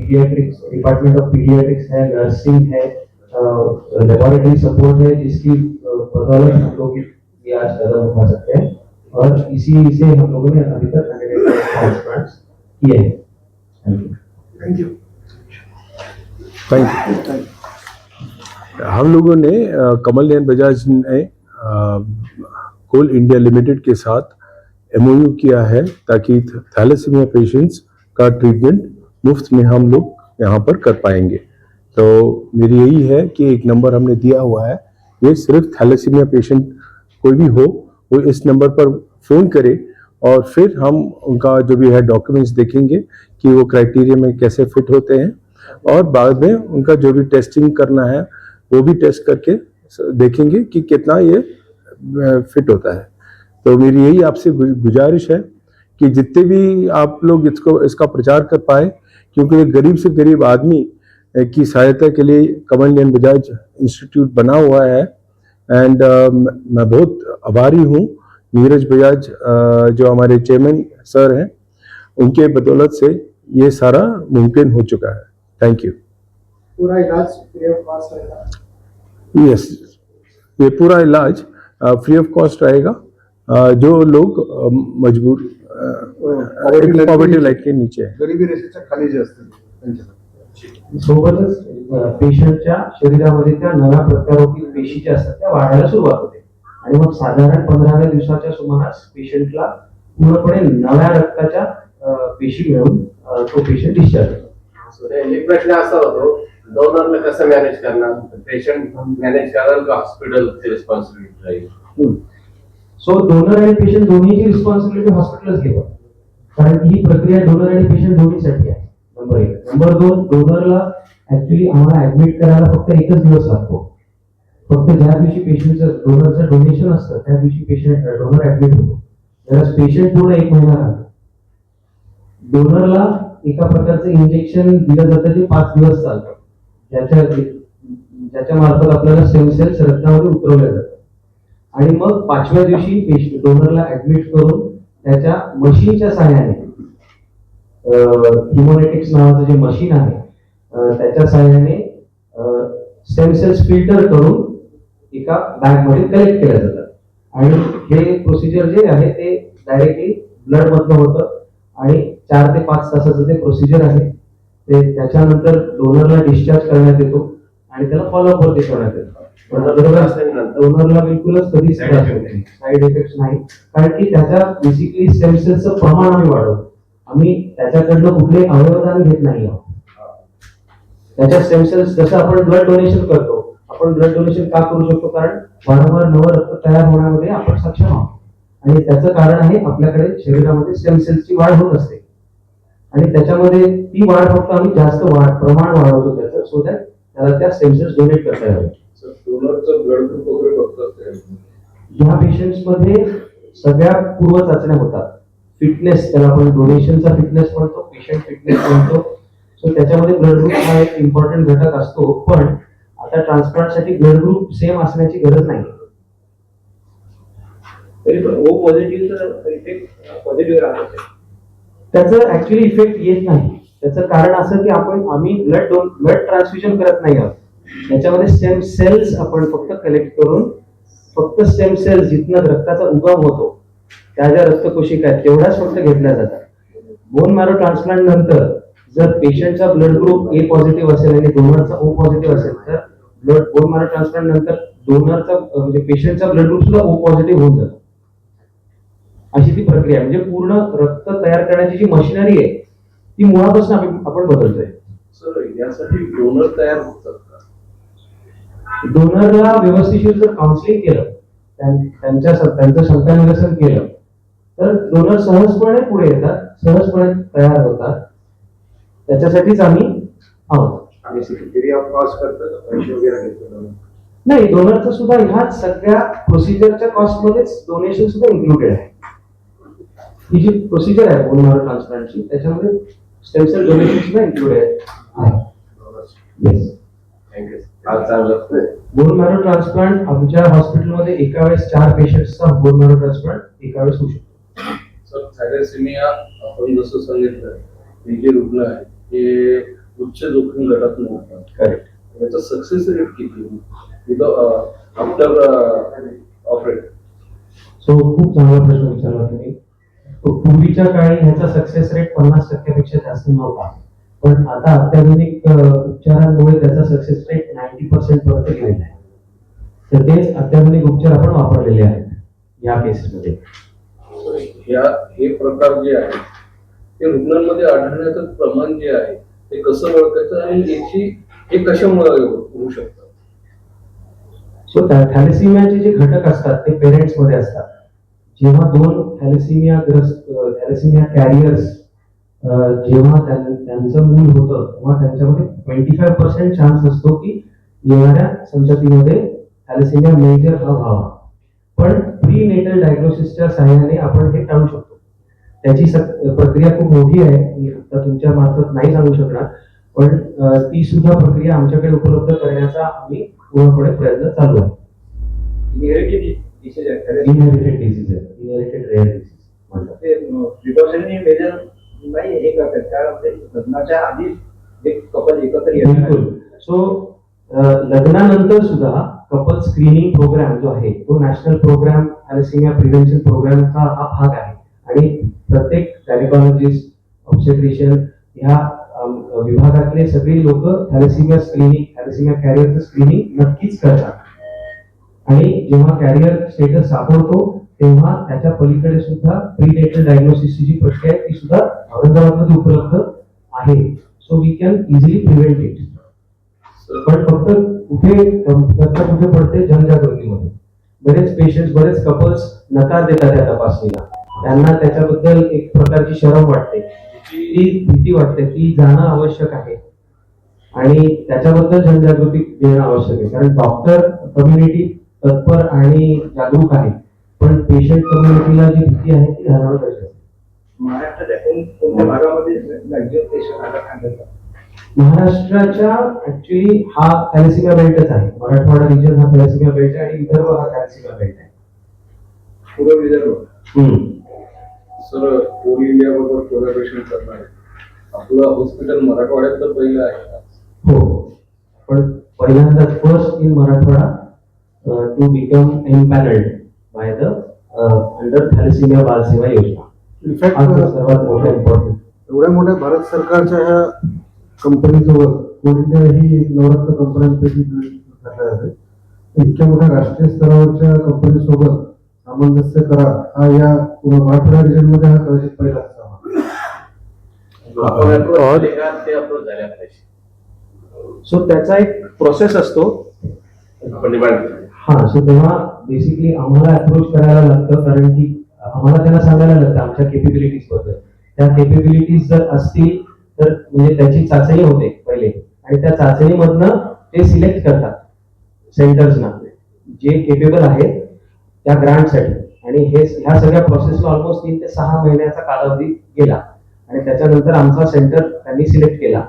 Paediatrics, department of paediatrics है, nursing है, laboratory support है, जिसकी बदौलत हम लोग ये आज कदम उठा सकते हैं और इसी से हम लोगों ने अभी तक 100 ट्रांसप्लांट्स किए हैं। Thank you. हम लोगों ने कमल नयन बजाज ने कोल इंडिया लिमिटेड के साथ MOU किया है ताकि थैलेसीमिया पेशेंट्स का ट्रीटमेंट मुफ्त में हम लोग यहाँ पर कर पाएंगे। तो मेरी यही है कि एक नंबर हमने दिया हुआ है, ये सिर्फ थैलेसीमिया पेशेंट कोई भी हो वो इस नंबर पर फ़ोन करे और फिर हम उनका जो भी है डॉक्यूमेंट्स देखेंगे कि वो क्राइटेरिया में कैसे फिट होते हैं और बाद में उनका जो भी टेस्टिंग करना है वो भी टेस्ट करके देखेंगे कि कितना ये फिट होता है। तो मेरी यही आपसे गुजारिश है कि जितने भी आप लोग इसका प्रचार कर पाए, क्योंकि एक गरीब से गरीब आदमी की सहायता के लिए कमल नयन बजाज इंस्टीट्यूट बना हुआ है। एंड मैं बहुत आभारी हूँ नीरज बजाज जो हमारे चेयरमैन सर हैं, उनके बदौलत से ये सारा मुमकिन हो चुका है। Thank you. पूरा इलाज फ्री ऑफ कॉस्ट रहेगा? यस, ये पूरा इलाज फ्री ऑफ कॉस्ट रहेगा। जो लोग मजबूर पॉवर्टी लाईन के नीचे आहे, गरिबी रेषेच्या खाली जे असतील त्यांच्यासाठी सोबतच पेशंटच्या शरीरामध्ये त्या नव्या प्रत्यारोपित पेशी ज्या असतात त्या वाढायला सुरुवात होते आणि मग साधारण 15व्या दिवसाच्या सुमारास पेशंटला पूर्णपणे नव्या रक्ताच्या पेशी मिळून तो पेशंट डिस्चार्ज होतो। एक प्रश्न असा होतो, डोनरला कसं मॅनेज करणार? पेशंट मॅनेज करायला की हॉस्पिटलची रिस्पॉन्सिबिलिटी राहील? सो डोनर आणि पेशंट दोन्हीची रिस्पॉन्सिबिलिटी हॉस्पिटलच घेतात, कारण की ही प्रक्रिया डोनर आणि पेशंट दोन्हीसाठी आहे। नंबर 1. नंबर 2, डोनरला ऍक्च्युली आम्हाला ऍडमिट करायला फक्त एकच दिवस लागतो। फक्त ज्या दिवशी पेशंटचं डोनरचं डोनेशन असतं त्या दिवशी पेशंट डोनर ऍडमिट होतो, त्याला पेशंट पूर्ण 1 महिना राहतो। डोनरला एका प्रकारचं इंजेक्शन दिलं जातं जे 5 दिवस चालतं, ज्याच्या मार्फत आपल्याला स्टेम सेल्स रक्तामध्ये उतरवले जातात आणि मग 5व्या दिवशी पेशंट डोनरला ऍडमिट करून त्याच्या मशीनच्या सहाय्याने हिमोनेटिक्स नावाचं जे मशीन आहे त्याच्या सहाय्याने स्टेम सेल्स फिल्टर करून एका बॅग मध्ये कलेक्ट केल्या जातात आणि हे प्रोसिजर जे आहे ते डायरेक्टली ब्लड मधनं होतं आणि 4 ते 5 तासाचं ते प्रोसिजर आहे। ते त्याच्यानंतर डोनरला डिस्चार्ज करण्यात येतो आणि त्याला फॉलोअप वरती ठेवण्यात येतो। डोनरला बिलकुलच कधीच साईड इफेक्ट नाही, कारण की त्याच्या बेसिकली स्टेम सेल्सचं प्रमाण आम्ही वाढवतो। आम्ही त्याच्याकडनं कुठले अवयवदान घेत नाही आहोत। त्याच्या स्टेम सेल्स जसं आपण ब्लड डोनेशन करतो, आपण ब्लड डोनेशन का करू शकतो? कारण वारंवार नवं रक्त तयार होण्यामध्ये आपण सक्षम आहोत आणि त्याचं कारण आहे आपल्याकडे शरीरामध्ये स्टेम सेल्सची वाढ होत असते आणि त्याच्यामध्ये ती वाढ फक्त आम्ही जास्त प्रमाण वाढवतो त्याचं, सो दॅट त्याला त्या स्टेम सेल्स डोनेट करता यावे। डोनरचं ब्लड ग्रुप वगैरे बघतात ह्या पेशंट्स मध्ये सगळ्या पूर्व चाचण्या होतात। फिटनेस, त्याला आपण डोनेशनचा फिटनेस म्हणतो, पेशंट फिटनेस म्हणतो। सो त्याच्यामध्ये ब्लड ग्रुप हा एक इम्पॉर्टंट घटक असतो, पण आता ट्रान्सप्लांटसाठी ब्लड ग्रुप सेम असण्याची गरज नाही। तरी पण ओ पॉझिटिव्हचा इफेक्ट पॉझिटिव्ह राहतो, त्याचं ऍक्च्युअली इफेक्ट येत नाही। त्याचं कारण असं की आम्ही ब्लड ट्रान्सफ्युजन करत नाही आहोत, त्याच्यामध्ये स्टेम सेल्स आपण फक्त कलेक्ट करून फक्त स्टेम सेल्स जिथनं रक्ताचा उगम होतो त्या ज्या रक्तकोशिका आहेत तेवढ्याच फक्त घेतल्या जातात। बोन मॅरो ट्रान्सप्लांट नंतर जर पेशंटचा ब्लड ग्रुप ए पॉझिटिव्ह असेल आणि डोनरचा ओ पॉझिटिव्ह असेल तर बोन मॅरो ट्रान्सप्लांट नंतर डोनरचा म्हणजे पेशंटचा ब्लड ग्रुप सुद्धा ओ पॉझिटिव्ह होऊन जातो। अशी ती प्रक्रिया, म्हणजे पूर्ण रक्त तयार करण्याची जी मशिनरी आहे ती मुळापासून आपण बदलतोय। सर यासाठी डोनर तयार होतात का? डोनरला व्यवस्थित जर काउन्सिलिंग केलं, त्यांचं शंका निरसन केलं तर डोनर सहजपणे पुढे येतात, सहजपणे तयार होतात। त्याच्यासाठीच आम्ही आहोत। आणि फ्री ऑफ कॉस्ट करतात, पैसे वगैरे घेतो नाही, डोनरचं सुद्धा ह्या सगळ्या प्रोसिजरच्या कॉस्ट मध्येच डोनेशन सुद्धा इन्क्लुडेड आहे। ही जी प्रोसिजर आहे बोन मॅरो ट्रान्सप्लांटची त्याच्यामध्ये स्टेम सेल डोनेशन सुद्धा इन्क्लुडेड आहे। Yes, thank you. आज चांगलं बोन मॅरो ट्रान्सप्लांट आमच्या हॉस्पिटलमध्ये एका वेळेस 4 पेशंट्सचा बोन मॅरो ट्रान्सप्लांट एका वेळेस होऊ शकतो। सर थॅलेसेमिया आपण जसं सांगितलं, हे जे रुग्ण आहे ते उच्च जोखीम गटात मोडतात. करेक्ट. याचा सक्सेस रेट किती आफ्टर ऑपरेट? सो खूप चांगला प्रश्न विचारला तुम्ही. पूर्वीच्या काळी ह्याचा सक्सेस रेट 50% जास्त नव्हता, पण आता अत्याधुनिक उपचारांमुळे त्याचा सक्सेस रेट 90% पर्यंत गेलेला आहे. तर तेच अत्याधुनिक उपचार आपण वापरलेले आहेत या केसेसमध्ये. हे प्रकार जे आहे ते रुग्णांमध्ये आढळण्याचं प्रमाण जे आहे ते कसं ओळखायचं आणि हे कशामुळे होऊ शकतं? सो थॅलेसिमियाचे जे घटक असतात ते पेरेंट्स मध्ये असतात. जेव्हा दोन थॅलेसिमिया कॅरियर्स जेव्हा त्यांचं मूल होतं तेव्हा त्यांच्यामध्ये 25% चान्स असतो की येणाऱ्या संततीमध्ये थॅलेसिमिया मेजर हा व्हावा. पण प्री नेटल डायग्नोसिसच्या सहाय्याने आपण हे टाळू शकतो. त्याची प्रक्रिया खूप मोठी आहे, मी आता तुमच्या मार्फत नाही सांगू शकणार, पण ती सुद्धा प्रक्रिया आमच्याकडे उपलब्ध करण्याचा आम्ही पूर्णपणे प्रयत्न चालू आहे. इनहेरिटेड डिसीज आहे, इनहेरिटेड रेअर डिसीज म्हणतात. प्रिकॉशनरी मेजर नाही हे करतात कारण लग्नाच्या आधी एक कपल एकत्र बिलकुल. सो लग्नानंतर सुद्धा कपल स्क्रीनिंग प्रोग्राम जो आहे तो नॅशनल प्रोग्राम थॅलेसिमिया प्रिव्हेन्शन प्रोग्रामचा हा भाग आहे आणि प्रत्येक गायनेकॉलॉजिस्ट, ऑब्स्टेट्रिशियन ह्या विभागातले सगळी लोक थॅलेसिमिया कॅरियरचं स्क्रीनिंग नक्कीच करतात. आणि जेव्हा कॅरियर स्टेटस सापडतो तेव्हा त्याच्या पलीकडे सुद्धा प्रीनेटल डायग्नोसिसची जी प्रक्रिया आहे ती सुद्धा औरंगाबादमध्ये उपलब्ध आहे. So we can easily prevent it. पण फक्त कुठे पडते जनजागृतीमध्ये. बरेच पेशंट्स, बरेच कपल्स नकार देतात त्या तपासणीला. त्यांना त्याच्याबद्दल एक प्रकारची शरम वाटते, ती भीती वाटते, ती जाणं आवश्यक आहे आणि त्याच्याबद्दल जनजागृती देणं आवश्यक आहे. कारण डॉक्टर कम्युनिटी तत्पर आणि जागरूक आहे, पण पेशंट कम्युनिटीला जी भीती आहे ती घालवणं गरजेचं आहे. महाराष्ट्राच्या कोणत्या भागामध्ये महाराष्ट्राच्या ऍक्च्युली हा थॅलेसिमिया बेल्टच आहे. मराठवाडा रिजन हा थॅलेसिमिया बेल्ट आहे आणि विदर्भ हा थॅलेसिमिया बेल्ट आहे. पूर्व विदर्भ. सर, ऑल इंडिया बरोबर कोलॅबोरेशन करणार आहे. आपलं हॉस्पिटल मराठवाड्यात तर पहिलं आहे. हो, पण पहिल्यांदा first in Marathwada to become empanelled by the under thalassaemia Bal Seva योजना. इनफॅक्ट सर्वात मोठा इम्पॉर्टंट. एवढ्या मोठ्या भारत सरकारच्या ह्या कंपनीसोबत ऑल इंडिया ही नवरत्न कंपन्यांपैकी ठरल्या जाते. इतक्या मोठ्या राष्ट्रीय स्तरावरच्या कंपनीसोबत सामंजस्य करार हा या मराठवाडा रिजन मध्ये हा कदाचित पहिला असावा. सो त्याचा एक प्रोसेस असतो. हा, सो तेव्हा बेसिकली आम्हाला अप्रोच करायला लागतं, कारण की आम्हाला त्यांना सांगायला लागतं आमच्या केपेबिलिटीज बद्दल. त्या केपेबिलिटीज जर असतील तर म्हणजे त्याची चाचणी होते पहिले आणि त्या चाचणीमधनं ते सिलेक्ट करतात सेंटर्सना जे केपेबल आहेत त्या ग्रांटसाठी. आणि ह्या सगळ्या प्रोसेसला ऑलमोस्ट 3 ते 6 महिन्याचा कालावधी गेला आणि त्याच्यानंतर आमचा सेंटर त्यांनी सिलेक्ट केला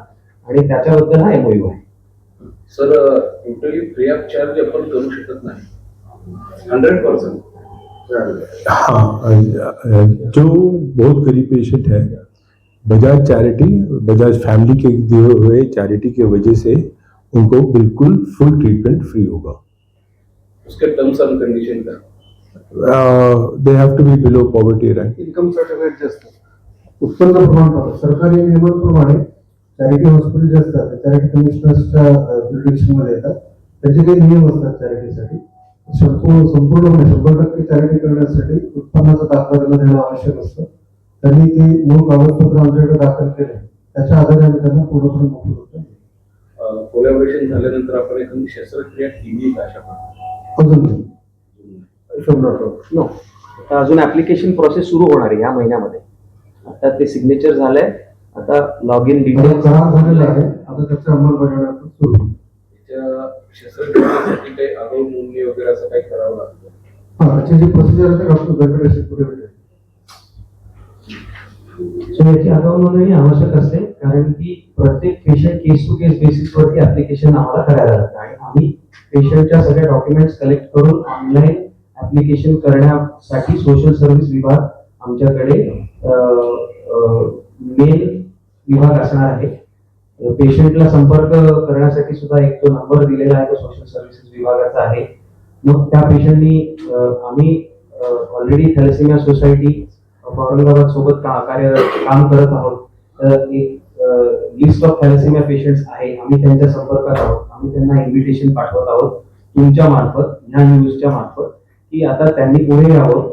आणि त्याच्याबद्दल हा MOU आहे. Sir, totally free of charge आपण करू शकत नाही. 100%. हाँ, जो बहुत गरीब पेशेंट है, बजाज चैरिटी, बजाज फैमिली के दिए हुए चैरिटी की वजह से उनको बिल्कुल फुल ट्रीटमेंट फ्री होगा. उसके टर्म्स एंड कंडीशन का they have to be below poverty line. Income certificate जे असतं, उत्पन्न प्रमाणपत्र सरकारी नियमांप्रमाणे चॅरिटी हॉस्पिटल जे असतात चॅरिटी कमिशनर्सच्या जुरिडिक्शनमध्ये येतात. त्याचे काही नियम असतात चॅरिटीसाठी. संपूर्णपणे 100% चॅरिटी करण्यासाठी उत्पन्नाचा दाखला त्यांना देणं आवश्यक असतं. त्यांनी ते मूळ कागदपत्र आमच्याकडे दाखल केले, त्याच्या आधारे आम्ही त्यांना पूर्णपणे मोकळं करतो. कोलॅबोरेशन झाल्यानंतर आपण एखादी शस्त्रक्रिया केली का अशा अजून नाही. आता अजून ऍप्लिकेशन प्रोसेस सुरू होणार आहे या महिन्यामध्ये. आता ते सिग्नेचर झालंय, आता लॉग इन डिटेल्स करार झालेला आहे, आता त्याची अंमलबजावणी सुरू आहे. त्याच्या शस्त्रक्रियेसाठी काही आरोग्य नोंदणी वगैरे असं काही करावं लागतं? हा, त्याची जी प्रोसिजर आहे डॉक्टर व्यंकटेश पुढे भेटेल. याची अगाऊ नोंदणी आवश्यक असते, कारण की प्रत्येक पेशंट केस टू केस बेसिसवरती ऍप्लिकेशन आम्हाला करायला लागतं आणि आम्ही पेशंटच्या सगळ्या डॉक्युमेंट्स कलेक्ट करून ऑनलाईन ऍप्लिकेशन करण्यासाठी सोशल सर्व्हिस विभाग आमच्याकडे मेल विभाग असणार आहे. पेशंटला संपर्क करण्यासाठी सुद्धा एक जो नंबर दिलेला आहे तो सोशल सर्व्हिसेस विभागाचा आहे. मग त्या पेशंटनी आम्ही ऑलरेडी थॅलेसेमिया सोसायटी औरंगाबाद सोबत काम करत आहोत. तर एक लिस्ट ऑफ थॅलेसेमिया पेशंट्स आहे, आम्ही त्यांच्या संपर्कात आहोत. आम्ही त्यांना इन्व्हिटेशन पाठवत आहोत तुमच्या मार्फत, ह्या न्यूजच्या मार्फत, की आता त्यांनी पुढे यावं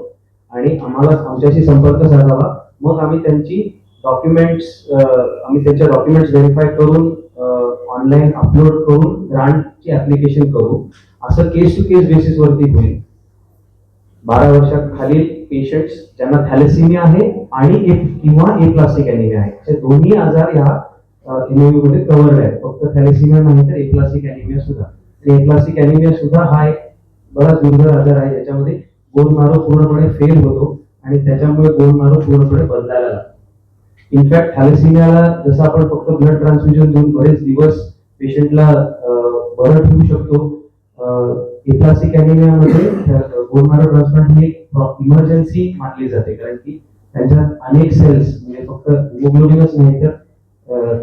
आणि आम्हाला आमच्याशी संपर्क साधावा. मग आम्ही त्यांची त्यांच्या डॉक्युमेंट्स व्हेरीफाय करून ऑनलाईन अपलोड करून ग्रांटची ऍप्लिकेशन करू. असं केस टू केस बेसिस वरती होईल. 12 वर्षाखालील पेशंट्स ज्यांना थॅलेसिमिया आहे आणि किंवा एप्लास्टिक अॅनिमिया आहे, असे दोन्ही आजार या एमओयू मध्ये कव्हर्ड आहेत. फक्त थॅलेसिमिया नाही तर एप्लास्टिक अॅनिमिया सुद्धा. आणि एप्लास्टिक अॅनिमिया सुद्धा हा एक बराच दुर्धर आजार आहे ज्याच्यामध्ये बोन मॅरो पूर्णपणे फेल होतो आणि त्याच्यामुळे बोन मॅरो पूर्णपणे बदलायला लागतो. इनफॅक्ट थॅलेसिमियाला जसं आपण फक्त ब्लड ट्रान्सफ्युजन देऊन बरेच दिवस पेशंटला बरं ठेवू शकतो, एप्लास्टिक अॅनिमियामध्ये बोन मॅरो ट्रान्सप्लांट ही एक इमर्जन्सी मानली जाते. कारण की त्यांच्यात अनेक सेल्स म्हणजे फक्त हिमोग्लोबिनच नाही तर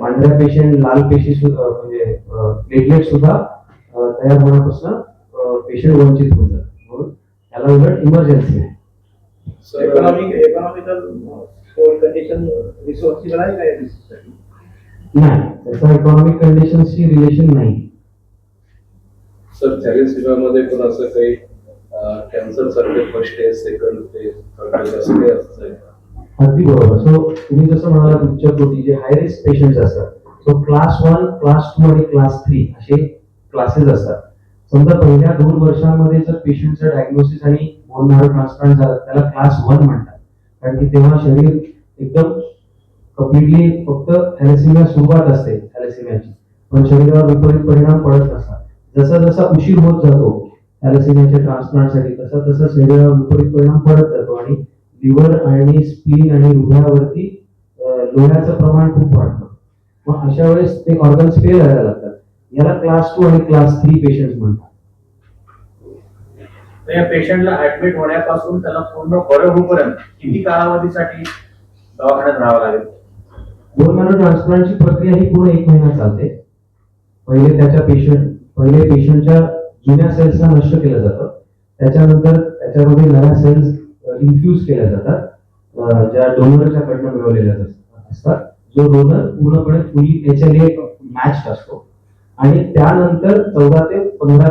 पांढऱ्या पेशी, लाल पेशी सुद्धा म्हणजे प्लेटलेट सुद्धा तयार होण्यापासून पेशंट वंचित होऊन जातात. म्हणून त्याला उलट इमर्जन्सी आहे. इकॉनॉमिकल कंडिशन रिसोर्सिबल आहे का या डिसीजसाठी? नाही, त्याचा इकॉनॉमिक कंडिशनशी रिलेशन नाही. सर थॅलेसिमियामध्ये पण असं काही कॅन्सर सारखे first stage, second stage, third stage असं काही असतं का? अगदी बरोबर. सो तुम्ही जसं म्हणाला उच्चकोटी जे हाय रिस्क पेशंट्स असतात, सो क्लास 1, क्लास 2 आणि क्लास 3 असे क्लासेस असतात. समजा पहिल्या 2 वर्षांमध्ये जर पेशंटचं डायग्नोसिस आणि बोन मॅरो ट्रान्सप्लांट झालं त्याला क्लास 1 म्हणतात. कारण की तेव्हा शरीर एकदम कम्प्लिटली फक्त थॅलेसिमिया सुरुवात असते थॅलेसिमियाची, पण शरीरावर विपरीत परिणाम पडत नसतात. जसा जसा उशीर होत जातो थॅलेसिमियाच्या ट्रान्सप्लांटसाठी तसा तसा शरीरावर विपरीत परिणाम पडत जातो आणि लिव्हर आणि स्प्लीन आणि हृदयावरती लोह्याचं प्रमाण खूप वाढतं. मग अशा वेळेस ते ऑर्गन्स फेल व्हायला लागतात. याला क्लास 2 आणि क्लास 3 पेशंट म्हणतात. या पेशंटला ऍडमिट होण्यापासून त्याला पूर्ण बरं होईपर्यंत किती कालावधीसाठी दवाखान्यात राहावं लागेल? बोन मॅरो ट्रान्सप्लांटची प्रक्रिया ही पूर्ण 1 महिना चालते. पहिले पेशंटच्या जुन्या सेल्सला नष्ट केलं जातं, त्याच्यानंतर त्याच्यामध्ये नव्या सेल्स इन्फ्यूज केल्या जातात ज्या डोनरच्या कडनं मिळवलेल्या असतात. जो डोनर पूर्णपणे फुली HLA मॅच्ड असतो आणि त्यानंतर 14 ते 15